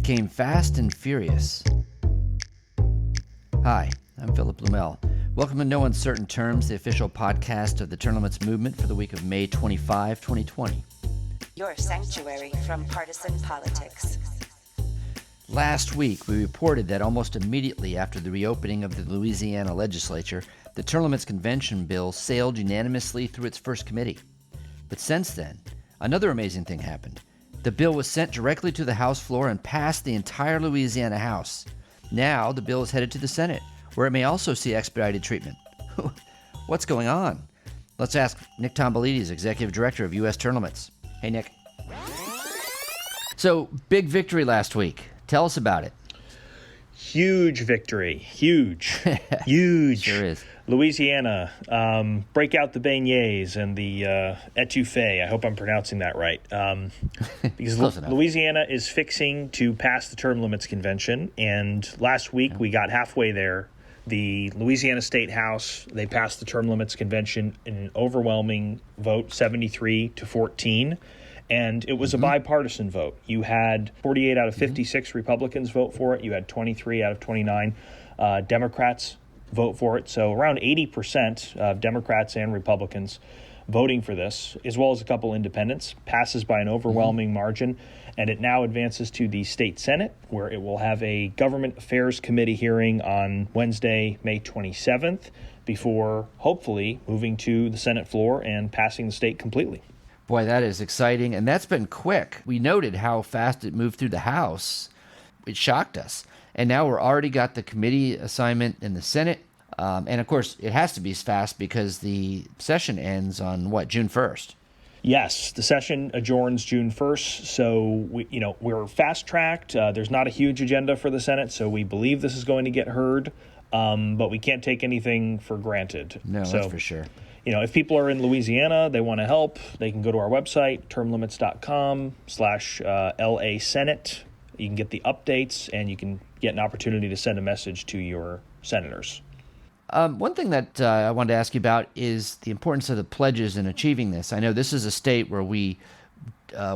became fast and furious. Hi, I'm Philip Blumel. Welcome to No Uncertain Terms, the official podcast of the Term Limits movement for the week of May 25, 2020. Your sanctuary from partisan politics. Last week, we reported that almost immediately after the reopening of the Louisiana legislature, the Term Limits Convention bill sailed unanimously through its first committee. But since then, another amazing thing happened. The bill was sent directly to the House floor and passed the entire Louisiana House. Now, the bill is headed to the Senate, where it may also see expedited treatment. What's going on? Let's ask Nick Tombolides, Executive Director of U.S. Term Limits. Hey, Nick. So, big victory last week. Tell us about it. Huge victory. Huge. Sure is. Louisiana, break out the beignets and the etouffee. I hope I'm pronouncing that right. Because Louisiana is fixing to pass the Term Limits Convention, and last week we got halfway there. The Louisiana State House, they passed the Term Limits Convention in an overwhelming vote, 73-14. And it was a bipartisan vote. You had 48 out of 56 Republicans vote for it. You had 23 out of 29 Democrats vote for it. So around 80% of Democrats and Republicans voting for this, as well as a couple independents, passes by an overwhelming margin. And it now advances to the state Senate, where it will have a Government Affairs Committee hearing on Wednesday, May 27th, before hopefully moving to the Senate floor and passing the state completely. Boy, that is exciting, and that's been quick. We noted how fast it moved through the House. It shocked us. And now we're already got the committee assignment in the Senate. And, of course, it has to be fast because the session ends on, June 1st? Yes, the session adjourns June 1st, so we're fast-tracked. There's not a huge agenda for the Senate, so we believe this is going to get heard, but we can't take anything for granted. No, that's for sure. If people are in Louisiana, they want to help, they can go to our website, termlimits.com/LA Senate. You can get the updates, and you can get an opportunity to send a message to your senators. One thing that I wanted to ask you about is the importance of the pledges in achieving this. I know this is a state where we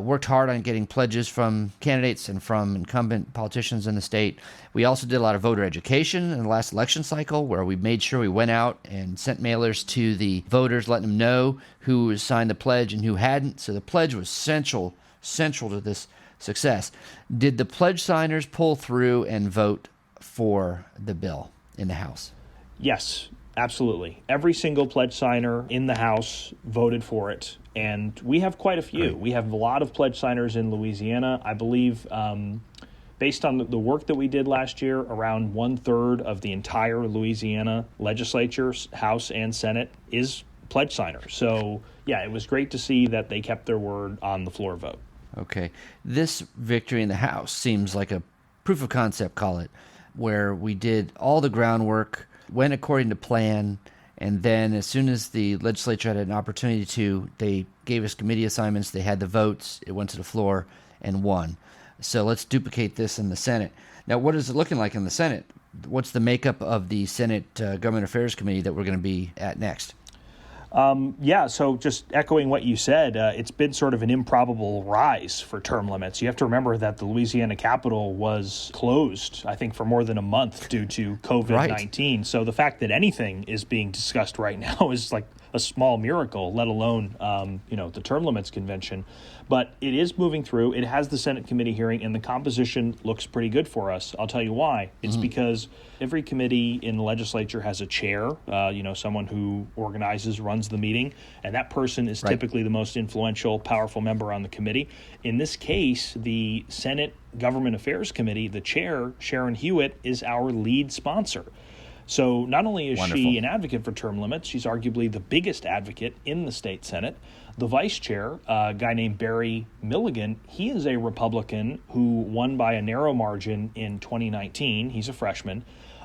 worked hard on getting pledges from candidates and from incumbent politicians in the state. We also did a lot of voter education in the last election cycle, where we made sure we went out and sent mailers to the voters, letting them know who signed the pledge and who hadn't. So the pledge was central to this success. Did the pledge signers pull through and vote for the bill in the House? Yes, absolutely. Every single pledge signer in the House voted for it, and we have quite a few. Great. We have a lot of pledge signers in Louisiana. I believe, based on the work that we did last year, around 1/3 of the entire Louisiana legislature, House and Senate, is pledge signers. So, yeah, it was great to see that they kept their word on the floor vote. Okay. This victory in the House seems like a proof of concept, call it, where we did all the groundwork, went according to plan, and then as soon as the legislature had an opportunity to, they gave us committee assignments, they had the votes, it went to the floor, and won. So let's duplicate this in the Senate. Now, what is it looking like in the Senate? What's the makeup of the Senate Government Affairs Committee that we're going to be at next? So just echoing what you said, it's been sort of an improbable rise for term limits. You have to remember that the Louisiana Capitol was closed, I think, for more than a month due to COVID-19. Right. So the fact that anything is being discussed right now is like a small miracle, let alone, the Term Limits Convention. But it is moving through. It has the Senate committee hearing, and the composition looks pretty good for us. I'll tell you why. It's because every committee in the legislature has a chair, someone who organizes, runs the meeting, and that person is typically the most influential, powerful member on the committee. In this case, the Senate Government Affairs Committee, the chair, Sharon Hewitt, is our lead sponsor. So not only is she an advocate for term limits, she's arguably the biggest advocate in the state Senate. The vice chair, a guy named Barry Milligan, he is a Republican who won by a narrow margin in 2019. He's a freshman.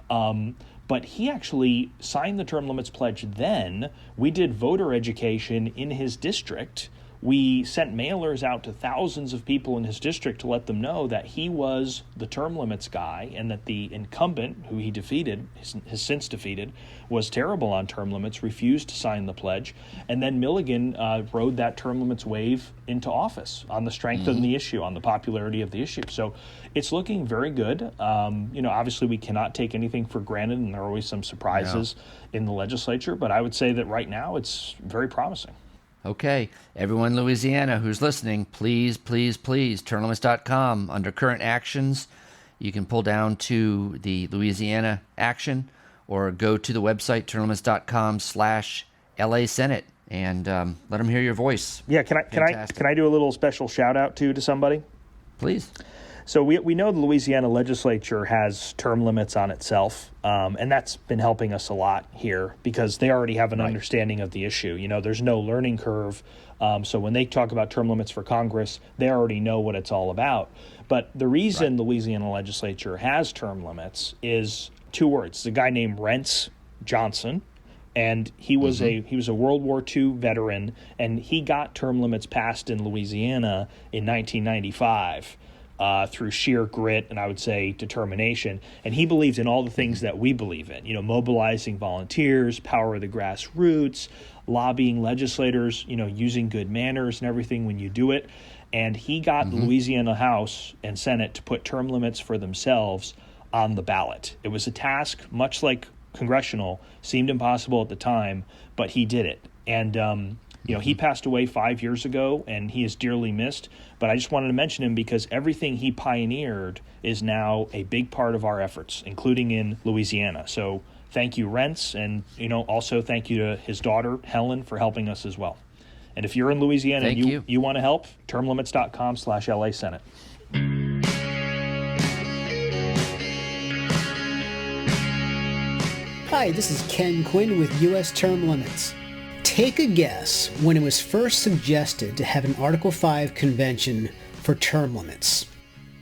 But he actually signed the term limits pledge then. We did voter education in his district we sent mailers out to thousands of people in his district to let them know that he was the term limits guy and that the incumbent, who he defeated, has since defeated, was terrible on term limits, refused to sign the pledge. And then Milligan rode that term limits wave into office on the strength of the issue, on the popularity of the issue. So it's looking very good. Obviously we cannot take anything for granted, and there are always some surprises in the legislature, but I would say that right now it's very promising. Okay, everyone in Louisiana who's listening, please, termlimits.com. Under current actions, you can pull down to the Louisiana action or go to the website, termlimits.com/LA Senate, and let them hear your voice. Yeah, can I do a little special shout out to somebody? Please. So we know the Louisiana legislature has term limits on itself, and that's been helping us a lot here because they already have an understanding of the issue. There's no learning curve. So when they talk about term limits for Congress, they already know what it's all about. But the reason the Louisiana legislature has term limits is two words. It's a guy named Rents Johnson, and he was a World War II veteran, and he got term limits passed in Louisiana in 1995. Through sheer grit and I would say determination. And he believes in all the things that we believe in, mobilizing volunteers, power of the grassroots, lobbying legislators, using good manners and everything when you do it. And he got the Louisiana House and Senate to put term limits for themselves on the ballot. It was a task, much like congressional, seemed impossible at the time, but he did it. And, he passed away 5 years ago, and he is dearly missed. But I just wanted to mention him because everything he pioneered is now a big part of our efforts, including in Louisiana. So thank you, Rents, and also thank you to his daughter, Helen, for helping us as well. And if you're in Louisiana and you want to help, termlimits.com/LA Senate. Hi, this is Ken Quinn with U.S. Term Limits. Take a guess when it was first suggested to have an Article 5 convention for term limits.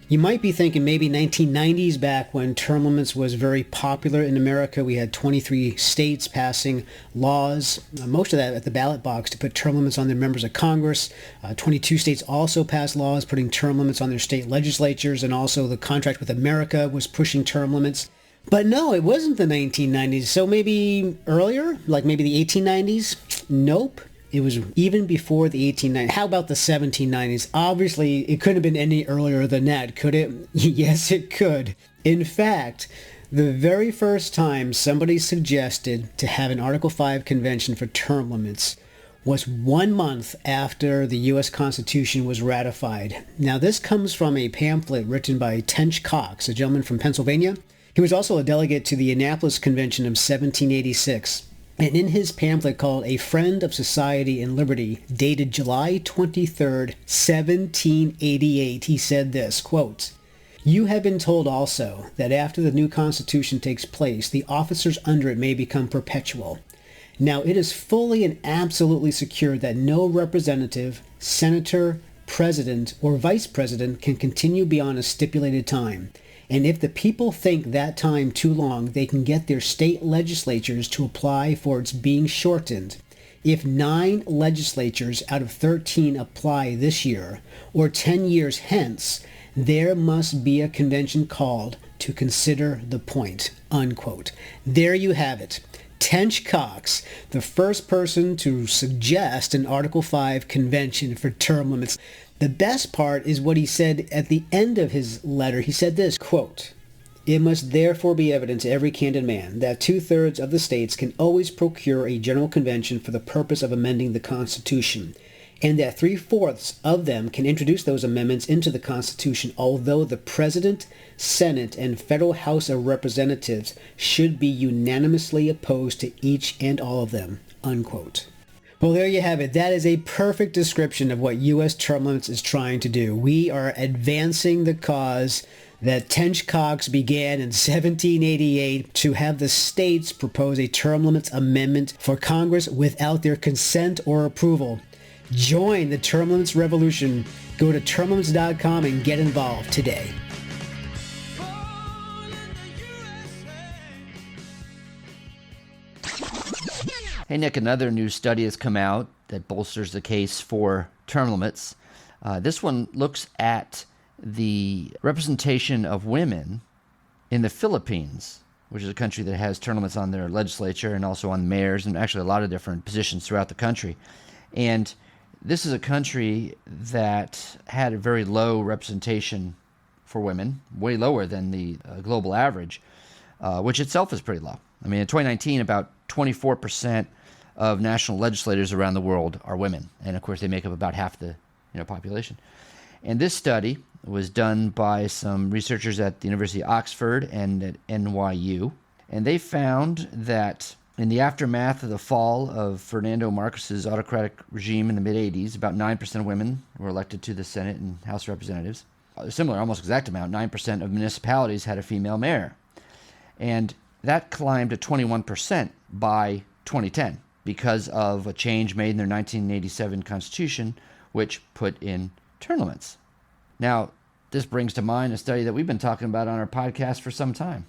You might be thinking maybe 1990s, back when term limits was very popular in America. We had 23 states passing laws, most of that at the ballot box, to put term limits on their members of Congress. 22 states also passed laws putting term limits on their state legislatures, and also the Contract with America was pushing term limits. But no, it wasn't the 1990s. So maybe earlier, like maybe the 1890s? Nope. It was even before the 1890s. How about the 1790s? Obviously, it couldn't have been any earlier than that, could it? Yes, it could. In fact, the very first time somebody suggested to have an Article 5 convention for term limits was 1 month after the U.S. Constitution was ratified. Now, this comes from a pamphlet written by Tench Coxe, a gentleman from Pennsylvania. He was also a delegate to the Annapolis Convention of 1786. And in his pamphlet called A Friend of Society and Liberty, dated July 23rd, 1788, he said this, quote, "You have been told also that after the new Constitution takes place, the officers under it may become perpetual. Now it is fully and absolutely secure that no representative, senator, president, or vice president can continue beyond a stipulated time. And if the people think that time too long, they can get their state legislatures to apply for its being shortened. If 9 legislatures out of 13 apply this year, or 10 years hence, there must be a convention called to consider the point," unquote. There you have it. Tench Coxe, the first person to suggest an Article 5 convention for term limits. The best part is what he said at the end of his letter. He said this, quote, "It must therefore be evident to every candid man that 2/3 of the states can always procure a general convention for the purpose of amending the Constitution, and that 3/4 of them can introduce those amendments into the Constitution, although the President, Senate, and Federal House of Representatives should be unanimously opposed to each and all of them," unquote. Well, there you have it. That is a perfect description of what U.S. term limits is trying to do. We are advancing the cause that Tench Coxe began in 1788 to have the states propose a term limits amendment for Congress without their consent or approval. Join the term limits revolution. Go to termlimits.com and get involved today. Hey, Nick, another new study has come out that bolsters the case for term limits. This one looks at the representation of women in the Philippines, which is a country that has term limits on their legislature and also on mayors and actually a lot of different positions throughout the country. And this is a country that had a very low representation for women, way lower than the global average, which itself is pretty low. I mean, in 2019, about 24% of national legislators around the world are women. And of course, they make up about half the population. And this study was done by some researchers at the University of Oxford and at NYU. And they found that in the aftermath of the fall of Fernando Marcos's autocratic regime in the mid-'80s, about 9% of women were elected to the Senate and House of Representatives. A similar, almost exact amount, 9% of municipalities had a female mayor. And that climbed to 21% by 2010 because of a change made in their 1987 Constitution, which put in term limits. Now, this brings to mind a study that we've been talking about on our podcast for some time.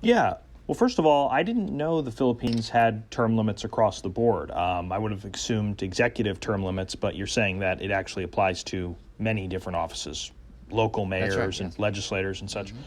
Yeah. Well, first of all, I didn't know the Philippines had term limits across the board. I would have assumed executive term limits, but you're saying that it actually applies to many different offices, local mayors and legislators and such. Mm-hmm.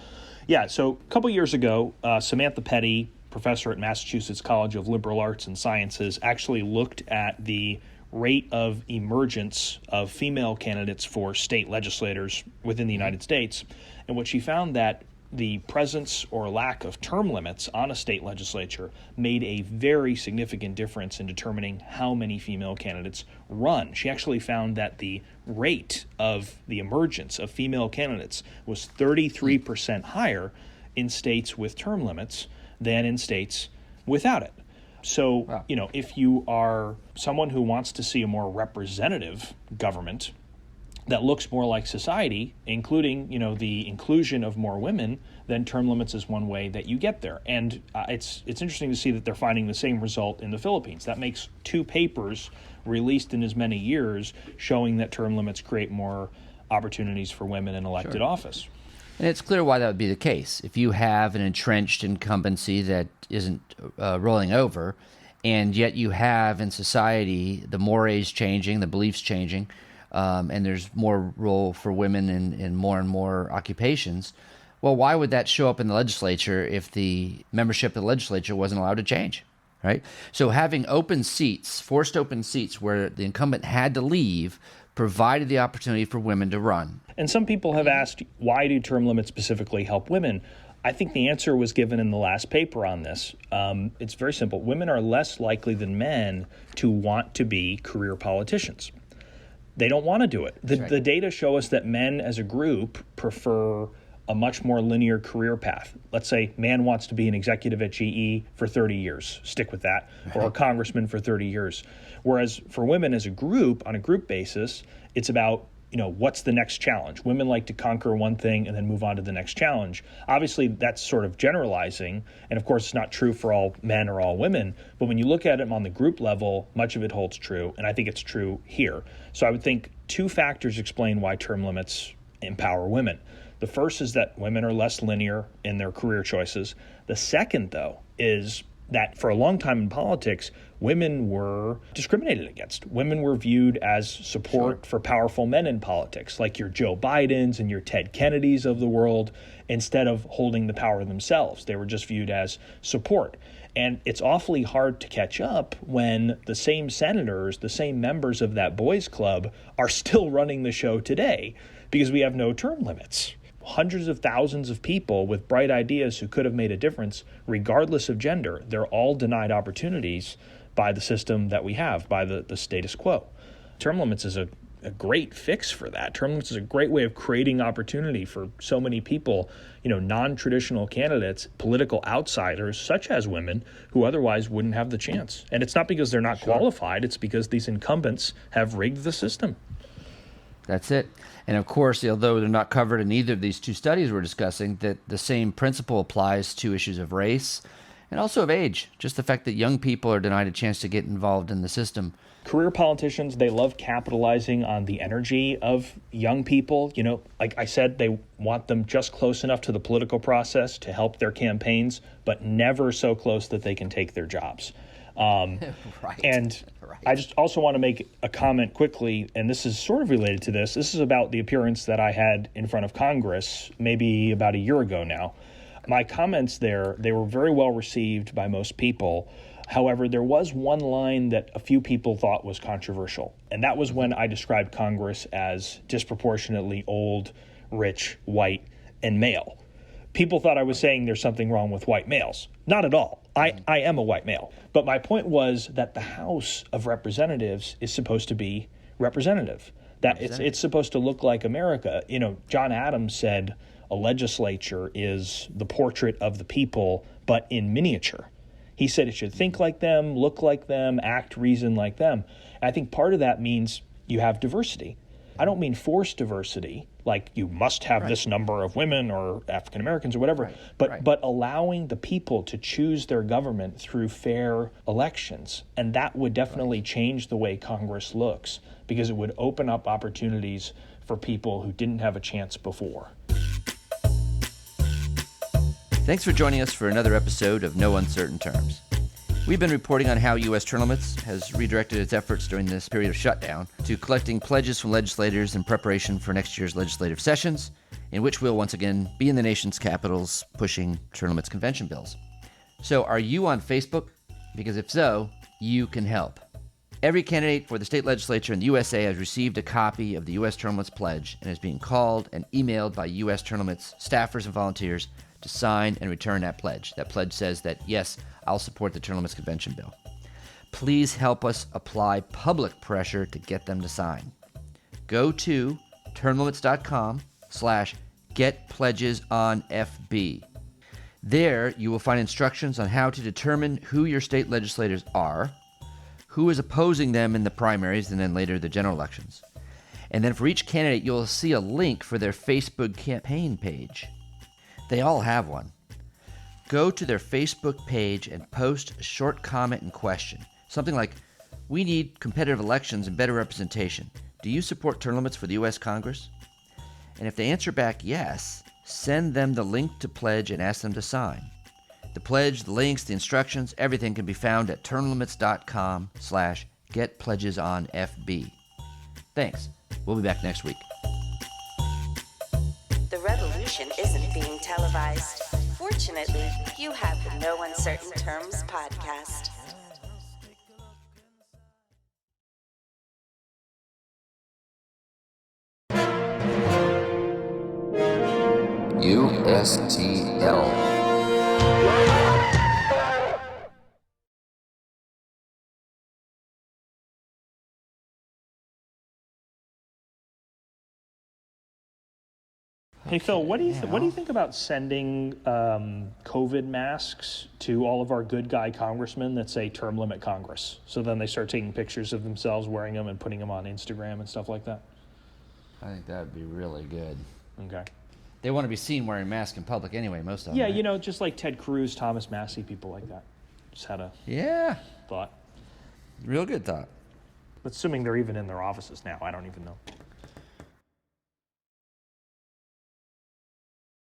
Yeah, so a couple years ago, Samantha Petty, professor at Massachusetts College of Liberal Arts and Sciences, actually looked at the rate of emergence of female candidates for state legislators within the United States. And what she found that the presence or lack of term limits on a state legislature made a very significant difference in determining how many female candidates run. She actually found that the rate of the emergence of female candidates was 33% higher in states with term limits than in states without it. So, wow. If you are someone who wants to see a more representative government that looks more like society, including, the inclusion of more women, then term limits is one way that you get there. And it's interesting to see that they're finding the same result in the Philippines. That makes 2 papers released in as many years showing that term limits create more opportunities for women in elected office. And it's clear why that would be the case. If you have an entrenched incumbency that isn't rolling over, and yet you have in society the mores changing, the beliefs changing, and there's more role for women in more and more occupations, well, why would that show up in the legislature if the membership of the legislature wasn't allowed to change, right? So having open seats, forced open seats where the incumbent had to leave, provided the opportunity for women to run. And some people have asked, why do term limits specifically help women? I think the answer was given in the last paper on this. It's very simple. Women are less likely than men to want to be career politicians. They don't want to do it. The data show us that men as a group prefer a much more linear career path. Let's say man wants to be an executive at GE for 30 years, stick with that, or a congressman for 30 years. Whereas for women as a group, on a group basis, it's about, what's the next challenge? Women like to conquer one thing and then move on to the next challenge. Obviously, that's sort of generalizing, and of course, it's not true for all men or all women, but when you look at it on the group level, much of it holds true, and I think it's true here. So I would think 2 factors explain why term limits empower women. The first is that women are less linear in their career choices. The second, though, is that for a long time in politics, women were discriminated against. Women were viewed as support for powerful men in politics, like your Joe Bidens and your Ted Kennedys of the world, instead of holding the power themselves. They were just viewed as support. And it's awfully hard to catch up when the same senators, the same members of that boys' club are still running the show today because we have no term limits. Hundreds of thousands of people with bright ideas who could have made a difference, regardless of gender, they're all denied opportunities by the system that we have, by the status quo. Term limits is a great fix for that. Term limits is a great way of creating opportunity for so many people, non-traditional candidates, political outsiders, such as women, who otherwise wouldn't have the chance. And it's not because they're not qualified, it's because these incumbents have rigged the system. That's it. And of course, although they're not covered in either of these 2 studies we're discussing, that the same principle applies to issues of race and also of age. Just the fact that young people are denied a chance to get involved in the system. Career politicians, they love capitalizing on the energy of young people. Like I said, they want them just close enough to the political process to help their campaigns, but never so close that they can take their jobs. Right. And Right. I just also want to make a comment quickly, and this is sort of related to this. This is about the appearance that I had in front of Congress maybe about a year ago now. My comments there, they were very well received by most people. However, there was one line that a few people thought was controversial, and that was when I described Congress as disproportionately old, rich, white, and male. People thought I was saying there's something wrong with white males. Not at all. I am a white male. But my point was that the House of Representatives is supposed to be representative. That it's supposed to look like America. You know, John Adams said a legislature is the portrait of the people, but in miniature. He said it should think like them, look like them, act, reason like them. And I think part of that means you have diversity. I don't mean forced diversity, like you must have this number of women or African Americans or whatever, but allowing the people to choose their government through fair elections. And that would definitely change the way Congress looks, because it would open up opportunities for people who didn't have a chance before. Thanks for joining us for another episode of No Uncertain Terms. We've been reporting on how U.S. Term Limits has redirected its efforts during this period of shutdown to collecting pledges from legislators in preparation for next year's legislative sessions, in which we'll once again be in the nation's capitals pushing term limits convention bills. So are you on Facebook? Because if so, you can help. Every candidate for the state legislature in the USA has received a copy of the U.S. Term Limits Pledge and is being called and emailed by U.S. Term Limits staffers and volunteers to sign and return that pledge. That pledge says that, yes, I'll support the Term Limits Convention bill. Please help us apply public pressure to get them to sign. Go to termlimits.com/getpledgesonFB. There, you will find instructions on how to determine who your state legislators are, who is opposing them in the primaries and then later the general elections. And then for each candidate, you'll see a link for their Facebook campaign page. They all have one. Go to their Facebook page and post a short comment and question. Something like, we need competitive elections and better representation. Do you support term limits for the U.S. Congress? And if they answer back yes, send them the link to pledge and ask them to sign. The pledge, the links, the instructions, everything can be found at termlimits.com/getpledgesonFB. Thanks. We'll be back next week. The revolution isn't being televised. Fortunately, you have the No Uncertain Terms podcast. USTL. Hey Phil, what do you think about sending COVID masks to all of our good guy congressmen that say term limit Congress? So then they start taking pictures of themselves wearing them and putting them on Instagram and stuff like that. I think that would be really good. Okay. They want to be seen wearing masks in public anyway, most of them. Yeah, right? you know, just like Ted Cruz, Thomas Massey, people like that. Just had a thought. Real good thought. Assuming they're even in their offices now, I don't even know.